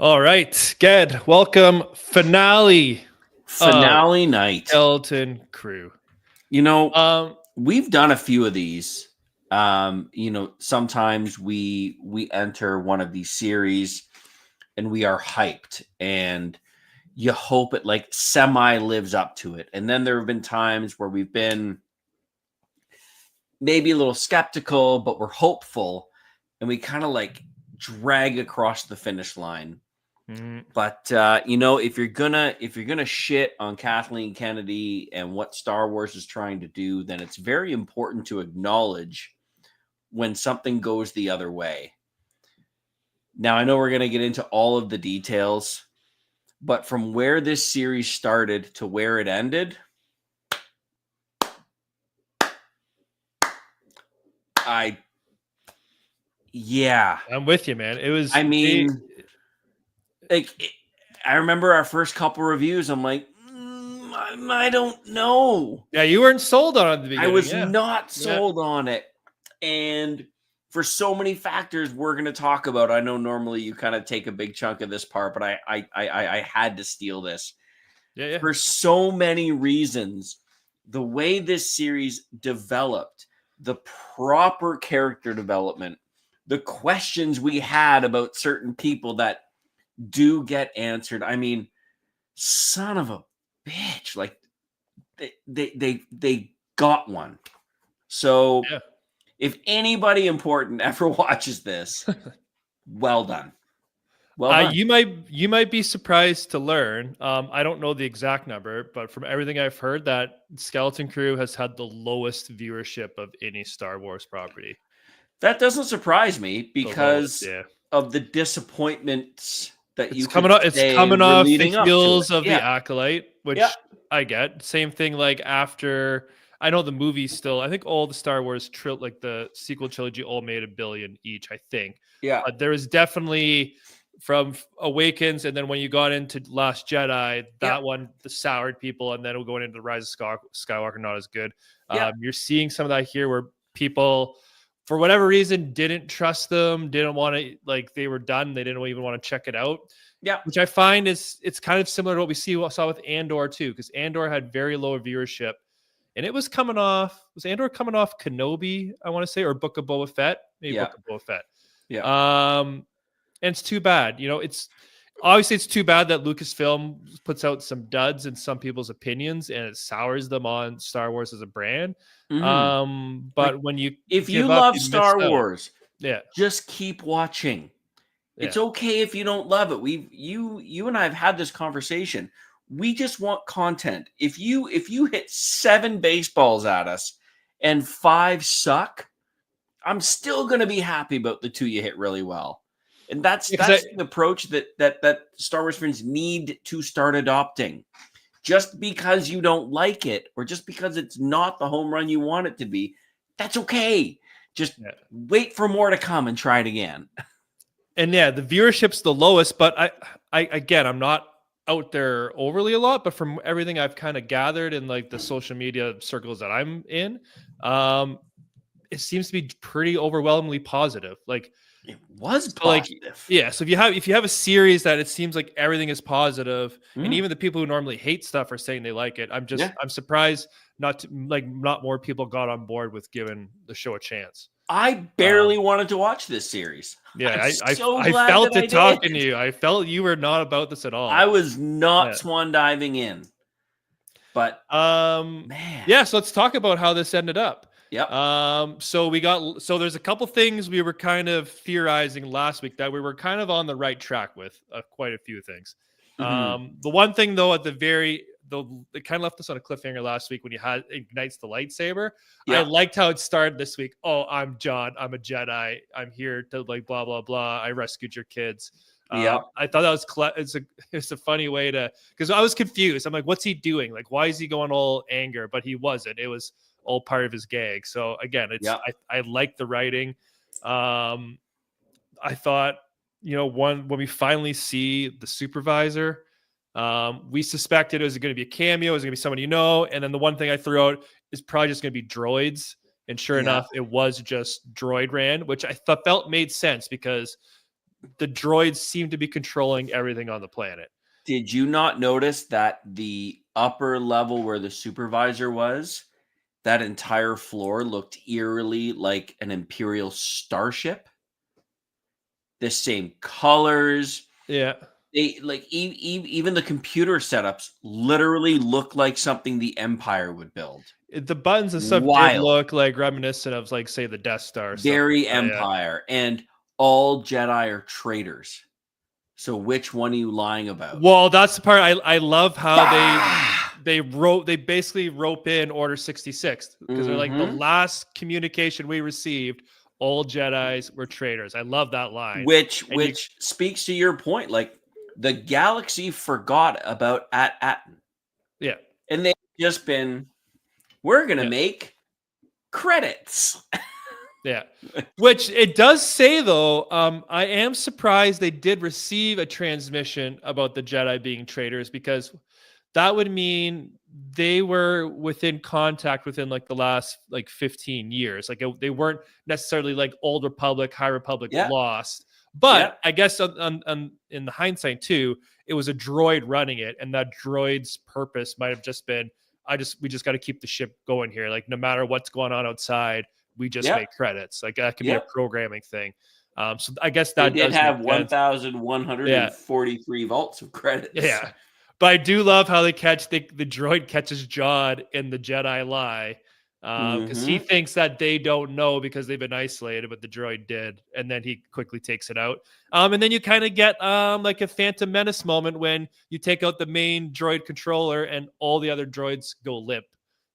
All right, Ged, welcome. Finale of Finale night. Skeleton Crew. You know, Um, we've done a few of these. Sometimes we enter one of these series and we are hyped and you hope it like semi lives up to it. And then there have been times where we've been maybe a little skeptical, but we're hopeful and we kind of like drag across the finish line. But if you're gonna shit on Kathleen Kennedy and what Star Wars is trying to do, then it's very important to acknowledge when something goes the other way. Now, I know we're gonna get into all of the details, but from where this series started to where it ended, I'm with you, man. It was. I remember our first couple reviews. I'm like, I don't know. Yeah, you weren't sold on it at the beginning. I was not sold on it. And for so many factors we're going to talk about, I know normally you kind of take a big chunk of this part, but I had to steal this. Yeah. For so many reasons, the way this series developed, the proper character development, the questions we had about certain people that do get answered. I mean, son of a bitch, like they got one. So if anybody important ever watches this, well done. Well done. You might be surprised to learn. I don't know the exact number, but from everything I've heard, that Skeleton Crew has had the lowest viewership of any Star Wars property. That doesn't surprise me because of the disappointments that it's coming off the heels of the Acolyte, which I get. Same thing like after, I know the movies still, I think all the Star Wars like the sequel trilogy all made $1 billion each, I think. Yeah. But there was definitely from Awakens, and then when you got into Last Jedi, that one the soured people, and then going into the Rise of Skywalker, not as good. You're seeing some of that here where people, for whatever reason, didn't trust them, didn't want to, like, they were done. They didn't even want to check it out. Yeah. Which I find it's kind of similar to what we saw with Andor too, because Andor had very low viewership. And it was Andor coming off Kenobi, I want to say, or Book of Boba Fett? Maybe Book of Boba Fett. Yeah. And it's too bad. It's obviously it's too bad that Lucasfilm puts out some duds in some people's opinions and it sours them on Star Wars as a brand. Mm-hmm. But like, if you love Star Wars, just keep watching. Yeah. It's okay if you don't love it. You and I have had this conversation. We just want content. If you hit 7 baseballs at us and 5 suck, I'm still going to be happy about the 2 you hit really well. And that's the approach that Star Wars fans need to start adopting. Just because you don't like it or just because it's not the home run you want it to be, that's okay. Just wait for more to come and try it again. And the viewership's the lowest, but I'm not out there overly a lot, but from everything I've kind of gathered in like the social media circles that I'm in, it seems to be pretty overwhelmingly positive. Like, it was positive. So if you have a series that it seems like everything is positive, and even the people who normally hate stuff are saying they like it, I'm surprised not more people got on board with giving the show a chance. I barely wanted to watch this series. Yeah, I felt it talking to you. I felt you were not about this at all. I was not swan diving in. But man. Yeah, so let's talk about how this ended up. Yep. So there's a couple things we were kind of theorizing last week that we were kind of on the right track with, quite a few things. The one thing though, it kind of left us on a cliffhanger last week when you had ignites the lightsaber. I liked how it started this week. Oh, I'm John. I'm a Jedi. I'm here to like blah blah blah. I rescued your kids. I thought that was it's a funny way to, because I was confused. I'm like, what's he doing? Like, why is he going all anger? But he wasn't. It was all part of his gag. So again, I like the writing. I thought, when we finally see the supervisor, we suspected it was going to be a cameo, it was going to be someone and then the one thing I threw out is probably just going to be droids, and sure enough, it was just Droid Rand, which I felt made sense because the droids seem to be controlling everything on the planet. Did you not notice that the upper level where the supervisor was, that entire floor looked eerily like an Imperial starship? The same colors. Yeah. They like even the computer setups literally look like something the Empire would build. The buttons and stuff did Wild. look like reminiscent of, like, say, the Death Star. Very stuff like that, yeah. Empire. And all Jedi are traitors. So which one are you lying about? Well, that's the part I love how Ah! they basically rope in Order 66 because they're like, the last communication we received, all Jedis were traitors. I love that line. Which speaks to your point. Like, the galaxy forgot about At-Aten. Yeah. And they've just been, we're going to make credits. Yeah. Which it does say, though, I am surprised they did receive a transmission about the Jedi being traitors, because that would mean they were within contact within like the last like 15 years. Like they weren't necessarily like Old Republic, High Republic lost. But I guess in the hindsight too, it was a droid running it, and that droid's purpose might have just been, we just got to keep the ship going here. Like, no matter what's going on outside, we just make credits. Like, that could be a programming thing. So I guess that they did have 1,143 vaults of credits. Yeah. But I do love how they catch the droid catches Jod in the Jedi lie, because he thinks that they don't know because they've been isolated, but the droid did, and then he quickly takes it out. And then you kind of get like a Phantom Menace moment when you take out the main droid controller and all the other droids go limp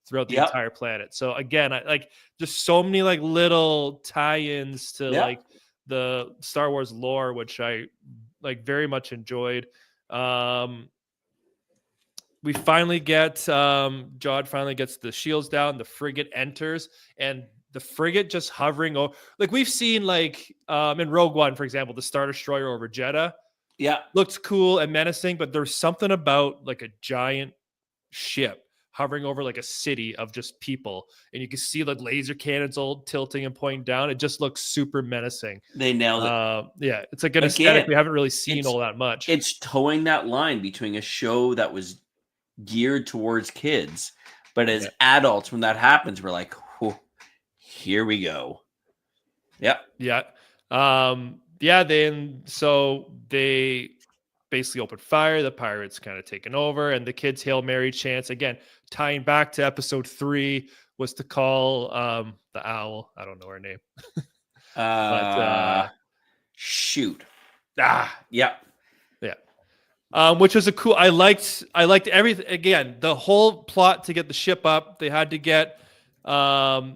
throughout the entire planet. So again, I like just so many like little tie-ins to like the Star Wars lore, which I like very much enjoyed. We finally get Jod finally gets the shields down, the frigate enters, and the frigate just hovering over, like we've seen like in Rogue One, for example, the Star Destroyer over Jeddah. Yeah. Looks cool and menacing, but there's something about like a giant ship hovering over like a city of just people, and you can see like laser cannons all tilting and pointing down. It just looks super menacing. They nailed it. Yeah, it's like an aesthetic we haven't really seen all that much. It's towing that line between a show that was geared towards kids, but as adults, when that happens, we're like, here we go. Then so they basically open fire. The pirates kind of taken over, and the kids' Hail Mary chants, again tying back to episode 3, was to call the owl, I don't know her name, but shoot, which was a cool. I liked everything. Again, the whole plot to get the ship up. They had to get the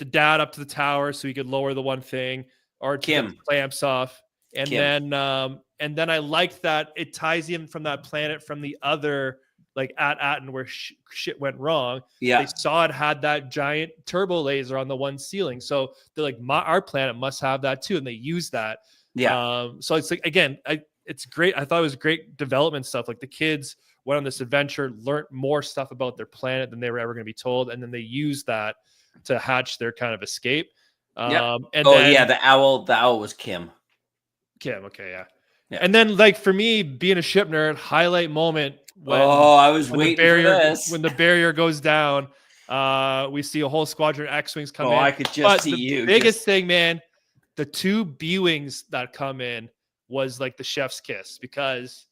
dad up to the tower so he could lower the one thing, or to get the clamps off. And then I liked that it ties him from that planet from the other, like at Aten, where shit went wrong. They saw it had that giant turbo laser on the one ceiling, so they're like, our planet must have that too, and they use that. So it's like, again, it's great. I thought it was great development stuff. Like, the kids went on this adventure, learned more stuff about their planet than they were ever going to be told, and then they used that to hatch their kind of escape. The owl was Kim. Okay, and then, like, for me, being a ship nerd, highlight moment when I was waiting for this. When the barrier goes down, we see a whole squadron of X-wings come in. I could just see the biggest thing, man, the 2 B-wings that come in was like the chef's kiss, because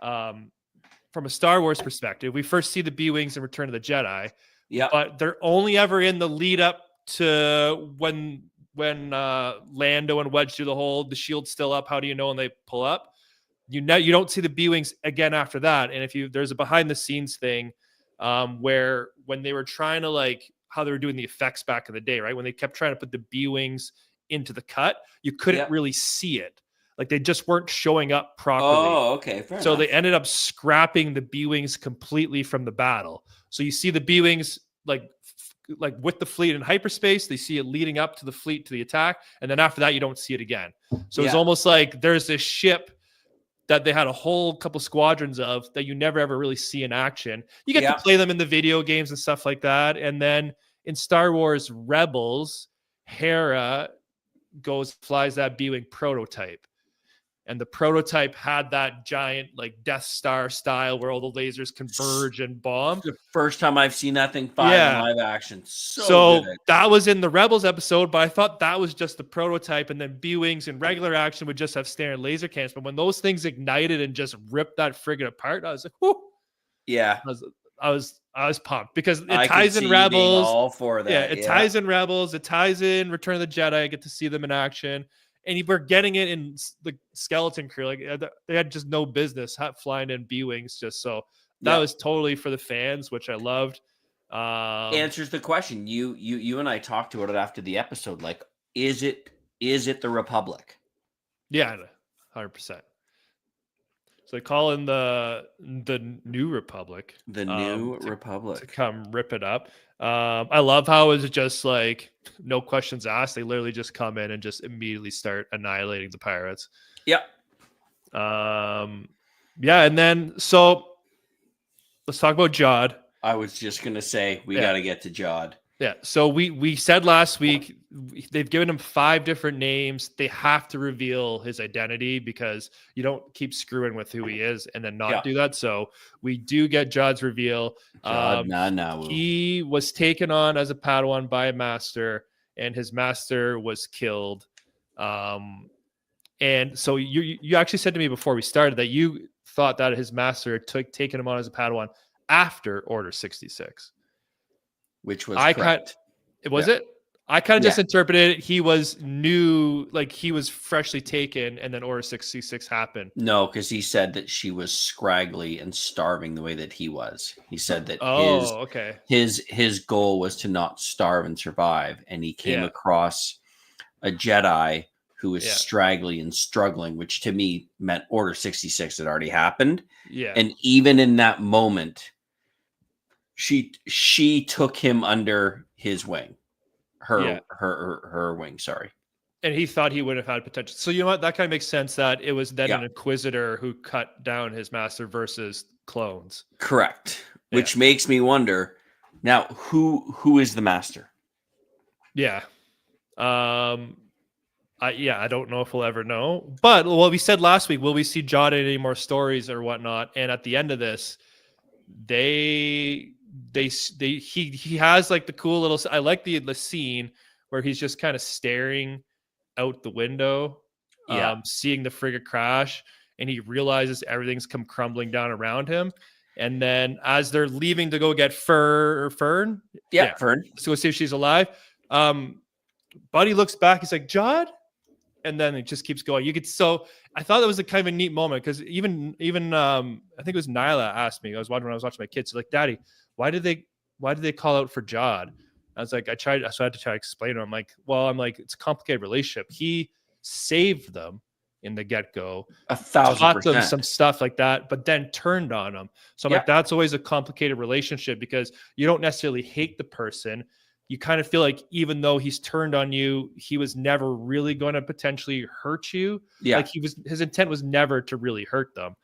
from a Star Wars perspective, we first see the B-wings in Return of the Jedi, but they're only ever in the lead up to when Lando and Wedge do the shield's still up, how do you know when they pull up? You don't see the B-wings again after that. And there's a behind the scenes thing where when they were trying to, like, how they were doing the effects back in the day, right? When they kept trying to put the B-wings into the cut, you couldn't really see it. Like, they just weren't showing up properly. Fair so enough. They ended up scrapping the B-wings completely from the battle. So you see the B-wings like with the fleet in hyperspace, they see it leading up to the fleet to the attack, and then after that you don't see it again. So it's almost like there's this ship that they had a whole couple squadrons of that you never ever really see in action. You get to play them in the video games and stuff like that. And then in Star Wars Rebels, Hera flies that B-wing prototype. and the prototype had that giant like Death Star style where all the lasers converge and bomb. The first time I've seen that thing fired in live action. So Good. that was in the Rebels episode, but I thought that was just the prototype, and then B-Wings in regular action would just have standard laser cannons. But when those things ignited and just ripped that frigate apart, I was like, whoo. Yeah. I was pumped because it I ties could in see you being Rebels. all for that. Yeah, it ties in Rebels. It ties in Return of the Jedi. I get to see them in action. And we're getting it in the Skeleton Crew. Like they had just no business flying in B-Wings just so. That was totally for the fans, which I loved. Answers the question. You and I talked about it after the episode. Like, is it the Republic? Yeah, 100%. So they call in the New Republic. The New Republic to come rip it up. I love how it's just like no questions asked. They literally just come in and just immediately start annihilating the pirates. Yep. Yeah, and then so let's talk about Jod. I was just gonna say we got to get to Jod. Yeah. So we said last week they've given him 5 different names. They have to reveal his identity because you don't keep screwing with who he is and then not do that. So we do get Jod's reveal. He was taken on as a Padawan by a master, and his master was killed. And so you actually said to me before we started that you thought that his master had taken him on as a Padawan after Order 66. Which was correct. It? I kind of just interpreted it. He was new, like he was freshly taken, and then Order 66 happened. No, because he said that she was scraggly and starving the way that he was. He said that his goal was to not starve and survive, and he came across a Jedi who was straggly and struggling, which to me meant Order 66 had already happened. Yeah, and even in that moment, she took him under his wing, her wing. Sorry. And he thought he would have had potential. So you know what? That kind of makes sense that it was then an Inquisitor who cut down his master versus clones. Correct. Yeah. Which makes me wonder now who is the master? Yeah. I don't know if we'll ever know. But what we said last week, will we see Jod in any more stories or whatnot? And at the end of this, he has like the cool little. I like the scene where he's just kind of staring out the window, seeing the frigate crash, and he realizes everything's come crumbling down around him. And then as they're leaving to go get Fern, Fern, so go see if she's alive. Buddy looks back. He's like, Jod. And then it just keeps going. I thought that was a kind of a neat moment because even I think it was Nyla asked me. When I was watching my kids, like, Daddy, why did they call out for Jod? I was like, so I had to try to explain to him. It's a complicated relationship. He saved them in the get-go, 1,000%. taught them some stuff like that, but then turned on them. So I'm like, that's always a complicated relationship because you don't necessarily hate the person. You kind of feel like even though he's turned on you, he was never really going to potentially hurt you. Yeah. Like his intent was never to really hurt them.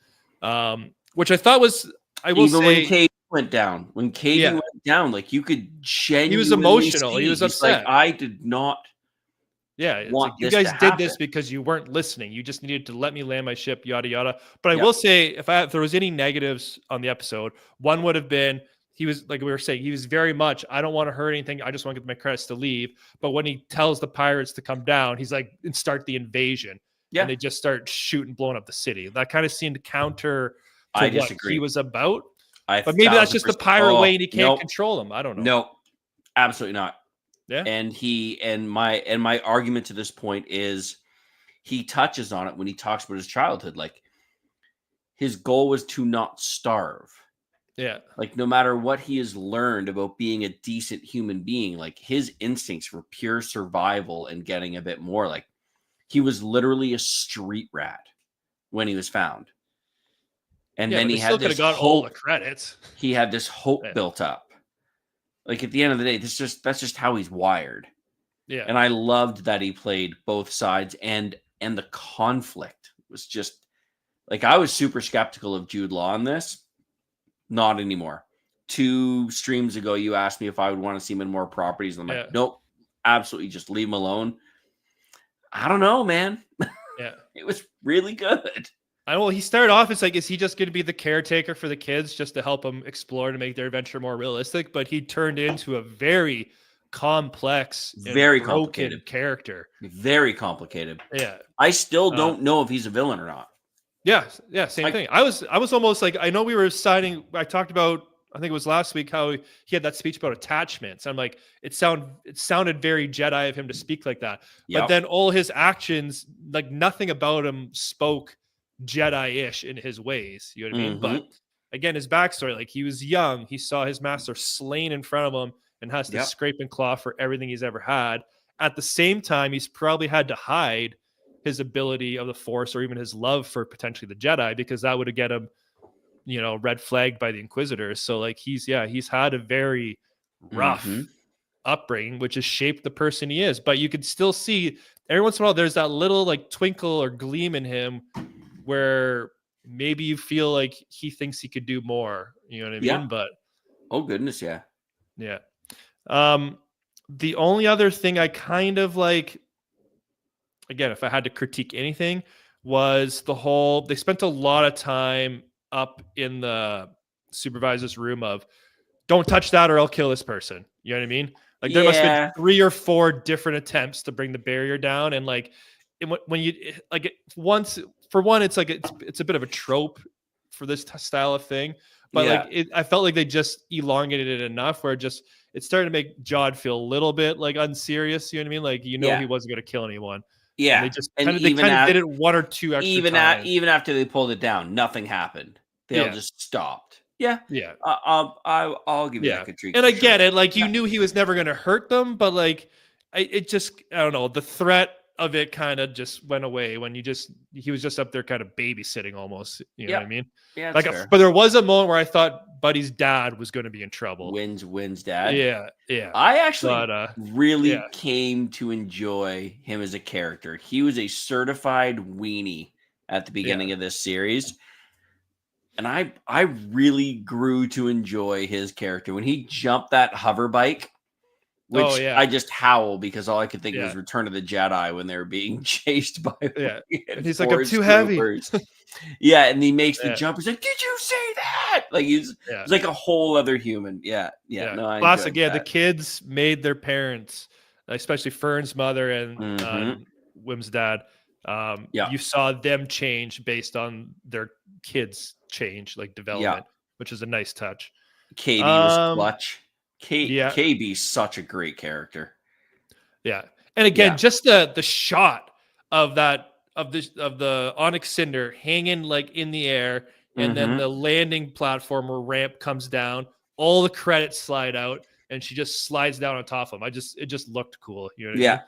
Which I thought was, I will even say, when Cade went down, went down, like you could genuinely. He was emotional. He was upset. Like, I did not. Yeah, it's like, you guys did this because you weren't listening. You just needed to let me land my ship, yada yada. But I will say, if there was any negatives on the episode, one would have been he was, like we were saying, he was very much, I don't want to hurt anything. I just want to get my credits to leave. But when he tells the pirates to come down, he's like, and start the invasion. Yeah, and they just start shooting, blowing up the city. That kind of seemed counter to what he was about. But maybe that's just the pirate way, and he can't control them. I don't know. No, absolutely not. Yeah. And my argument to this point is he touches on it when he talks about his childhood. Like, his goal was to not starve. Yeah. Like, no matter what he has learned about being a decent human being, like, his instincts were pure survival and getting a bit more. Like, he was literally a street rat when he was found. And then he had this got hope. all the credits. He had this hope built up. Like, at the end of the day, that's just how he's wired. Yeah. And I loved that he played both sides, and the conflict was just like, I was super skeptical of Jude Law in this. Not anymore. 2 streams ago, you asked me if I would want to see him in more properties. And I'm like, nope, absolutely, just leave him alone. I don't know, man. Yeah. It was really good. Well, he started off as like, is he just going to be the caretaker for the kids just to help them explore to make their adventure more realistic? But he turned into a very complex and Very broken complicated. character. Very complicated. Yeah. I still don't know if he's a villain or not. Yeah. Yeah. Same thing. I was almost like, I know we were signing, I talked about, I think it was last week, how he had that speech about attachments. I'm like, it sounded very Jedi of him to speak like that. Yep. But then all his actions, like nothing about him spoke Jedi-ish in his ways. You know what I mean? But again, his backstory, like he was young, he saw his master slain in front of him and has to scrape and claw for everything he's ever had. At the same time, he's probably had to hide his ability of the Force or even his love for potentially the Jedi, because that would have get him, red flagged by the Inquisitors. So like he's had a very rough upbringing, which has shaped the person he is. But you could still see every once in a while there's that little like twinkle or gleam in him where maybe you feel like he thinks he could do more. You know what I mean? But oh goodness, yeah. The only other thing I kind of like, again, if I had to critique anything, was they spent a lot of time up in the supervisor's room of, don't touch that or I'll kill this person. You know what I mean? Like there must have been 3 or 4 different attempts to bring the barrier down. And like, when you like once, for one, it's like, it's a bit of a trope for this style of thing, but like, I felt like they just elongated it enough where it started to make Jod feel a little bit like unserious. You know what I mean? Like, he wasn't going to kill anyone. Yeah, and they just kind of did it 1 or 2 extra times. Even after they pulled it down, nothing happened. They all just stopped. Yeah. I'll give you that critique. And I get it. Like you knew he was never going to hurt them, but like I don't know. The threat of it kind of just went away when he was just up there kind of babysitting almost. You know what I mean? Yeah. Like, but there was a moment where I thought Buddy's dad was going to be in trouble. Wynn's dad. Yeah. I actually really came to enjoy him as a character. He was a certified weenie at the beginning of this series. And I really grew to enjoy his character when he jumped that hover bike, which I just howl because all I could think of was Return of the Jedi when they were being chased by and he's like, I'm too heavy. And he makes the jump. He's like, did you say that? Like he's like a whole other human. No, plus again, the kids made their parents, especially Fern's mother and Wim's dad. You saw them change based on their kids' change, like development, which is a nice touch. KB was clutch. KB's such a great character. Yeah, and again, just the shot of the Onyx Cinder hanging like in the air, and then the landing platform or ramp comes down. All the credits slide out, and she just slides down on top of them. It just looked cool. You know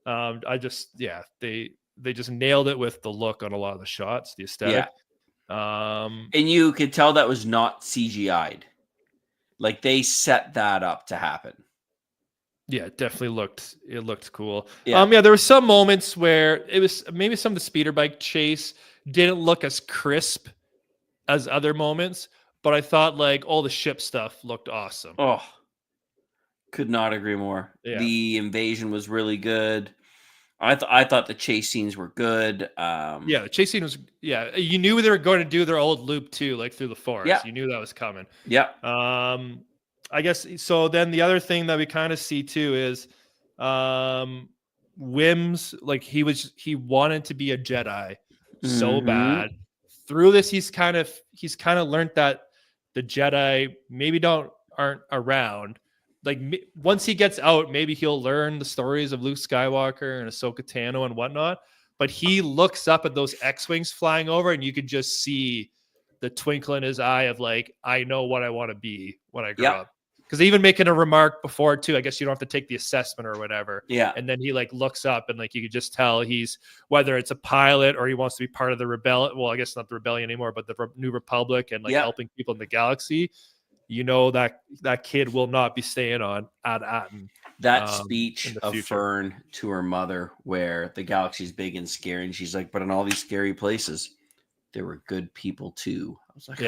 what I mean? They just nailed it with the look on a lot of the shots, the aesthetic. And you could tell that was not CGI'd. Like they set that up to happen. Yeah, it definitely looked cool. There were some moments where it was maybe some of the speeder bike chase didn't look as crisp as other moments, but I thought like all the ship stuff looked awesome. Oh, could not agree more. The invasion was really good. I thought the chase scenes were good. The chase scene was you knew they were going to do their old loop too, like through the forest. You knew that was coming. I guess so. Then the other thing that we kind of see too is Wim's, like he wanted to be a Jedi so bad. Through this, he's kind of learned that the Jedi maybe aren't around. Like once he gets out, maybe he'll learn the stories of Luke Skywalker and Ahsoka Tano and whatnot. But he looks up at those X-Wings flying over, and you could just see the twinkle in his eye of like, I know what I want to be when I grow up. Because even making a remark before too, I guess you don't have to take the assessment or whatever. And then he like looks up and like you could just tell he's, whether it's a pilot or he wants to be part of the rebellion. Well, I guess not the rebellion anymore, but the New Republic and like helping people in the galaxy. You know that kid will not be staying on Ad Atten. That speech of Fern to her mother, where the galaxy's big and scary, and she's like, "But in all these scary places, there were good people too." I was like,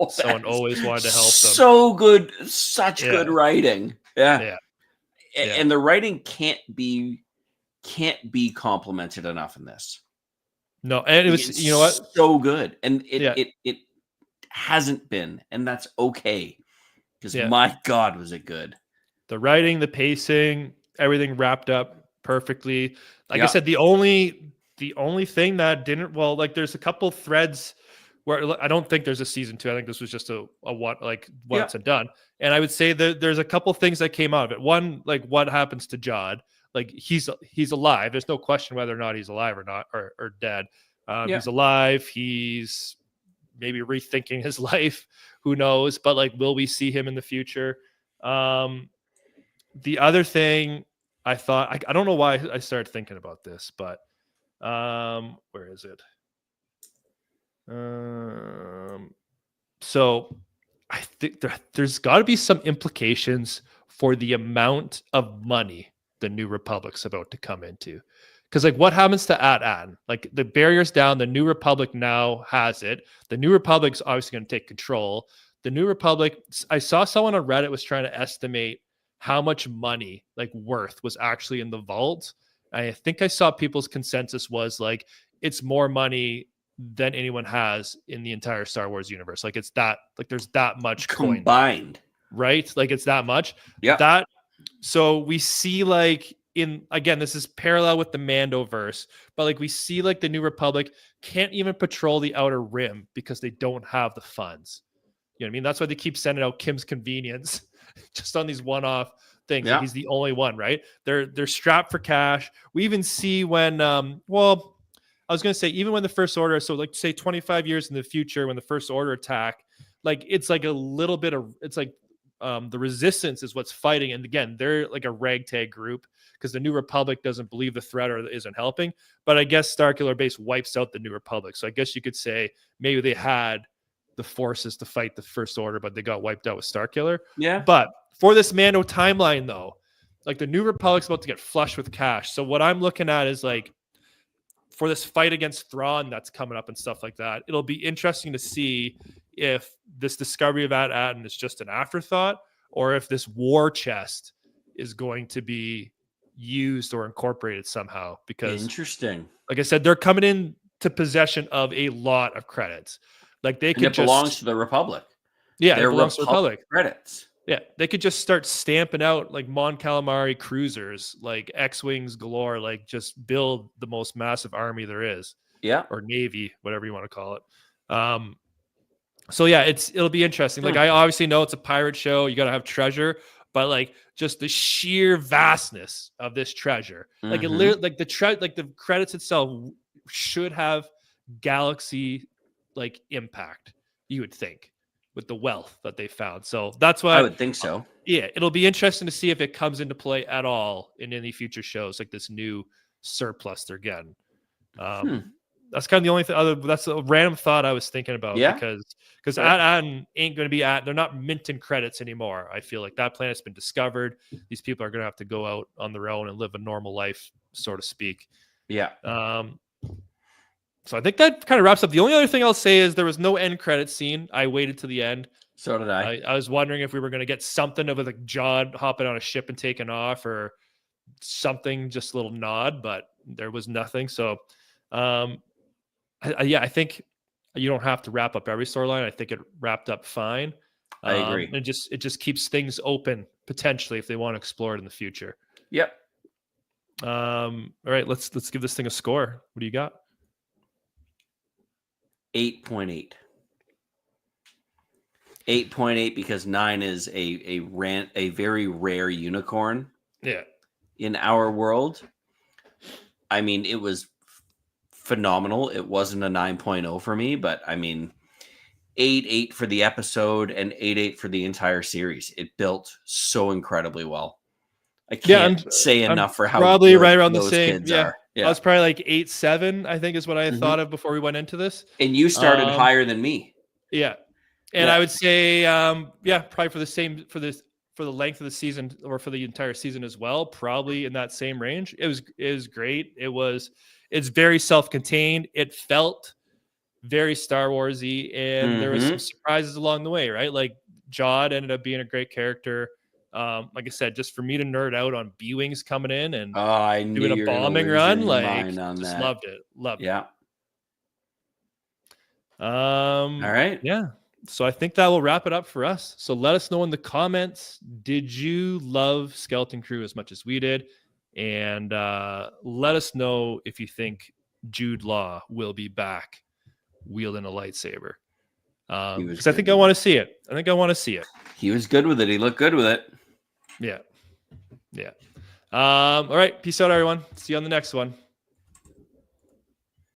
someone always wanted to help them. So good, such good writing. And the writing can't be complimented enough in this. No, and it Like, was, you know it's what? so good, and Yeah, it hasn't been, and that's okay. Because yeah. my God, was it good? The writing, the pacing, everything wrapped up perfectly. Like I Yeah, said, the only thing that didn't, well, like there's a couple threads where I don't think there's a season 2. I think this was just a what, like yeah, once and done. And I would say that there's a couple things that came out of it. One, like what happens to Jod? Like he's alive. There's no question whether or not he's alive or not, or dead. yeah. He's alive. He's maybe rethinking his life. Who knows? But like, will we see him in the future? The other thing I thought, I don't know why I started thinking about this, but where is it? So I think there's got to be some implications for the amount of money the New Republic's about to come into. Because like, what happens to At? Like the barrier's down. The New Republic now has it. The New Republic's obviously going to take control. The New Republic. I saw someone on Reddit was trying to estimate how much money, like worth, was actually in the vault. I think I saw people's consensus was like it's more money than anyone has in the entire Star Wars universe. Like it's that, like there's that much coin there, Combined. right? Like it's that much. Yeah. That, so we see like in, again, this is parallel with the Mando verse, but like we see like the New Republic can't even patrol the Outer Rim because they don't have the funds. You know what I mean? That's why they keep sending out Kim's Convenience just on these one-off things. Yeah. Like he's the only one, right? They're strapped for cash. We even see when well, I was going to say, even when the First Order, so like say 25 years in the future, when the First Order attack, like it's like a little bit of, it's like the Resistance is what's fighting. And again, they're like a ragtag group because the New Republic doesn't believe the threat or isn't helping. But I guess Starkiller Base wipes out the New Republic. So I guess you could say maybe they had the forces to fight the First Order, but they got wiped out with Starkiller. Yeah. But for this Mando timeline, though, like the New Republic's about to get flush with cash. So what I'm looking at is like, for this fight against Thrawn that's coming up and stuff like that, it'll be interesting to see if this discovery of At is just an afterthought or if this war chest is going to be used or incorporated somehow. Because, Interesting. like I said, they're coming in to possession of a lot of credits. Like they And could it belongs to the Republic. yeah, They're it belongs to the Republic. credits. Yeah, they could just start stamping out like Mon Calamari cruisers, like X-wings galore, like just build the most massive army there is, Yeah. or navy, whatever you want to call it. So yeah, it'll be interesting. Like I obviously know it's a pirate show, you got to have treasure, but like just the sheer vastness of this treasure, like it literally, like the credits itself should have galaxy like impact, you would think, with the wealth that they found. So that's why I would think so. yeah, it'll be interesting to see if it comes into play at all in any future shows, like this new surplus they're getting. That's kind of the only thing. That's a random thought I was thinking about. Yeah. because Aten ain't going to be at. They're not minting credits anymore. I feel like that planet's been discovered. These people are going to have to go out on their own and live a normal life, so to speak. Yeah. So I think that kind of wraps up. The only other thing I'll say is there was no end credit scene. I waited to the end. So did I. I was wondering if we were going to get something of like Jod hopping on a ship and taking off or something, just a little nod, but there was nothing. So, I think you don't have to wrap up every storyline. I think it wrapped up fine. I agree. It just keeps things open potentially if they want to explore it in the future. Yep. All right, let's give this thing a score. What do you got? 8.8. 8.8 because 9 is a very rare unicorn. Yeah. In our world. I mean, it was phenomenal. It wasn't a 9.0 for me, but I mean 8.8 for the episode and 8.8 for the entire series. It built so incredibly well. I can't say enough for how probably right around the same. Kids are. I was probably like 8.7, I think is what I had thought of before we went into this. And you started higher than me. Yeah. And I would say, probably for the length of the season or for the entire season as well, probably in that same range. It was great. It's very self-contained. It felt very Star Warsy, and there was some surprises along the way, right? Like Jod ended up being a great character. Like I said, just for me to nerd out on B-Wings coming in and I doing a bombing run, like just loved it. Yeah. All right. Yeah. So I think that will wrap it up for us. So let us know in the comments, did you love Skeleton Crew as much as we did? And let us know if you think Jude Law will be back wielding a lightsaber. Because I think I want to see it. I think I want to see it. He was good with it. He looked good with it. Yeah. Yeah. All right. Peace out, everyone. See you on the next one.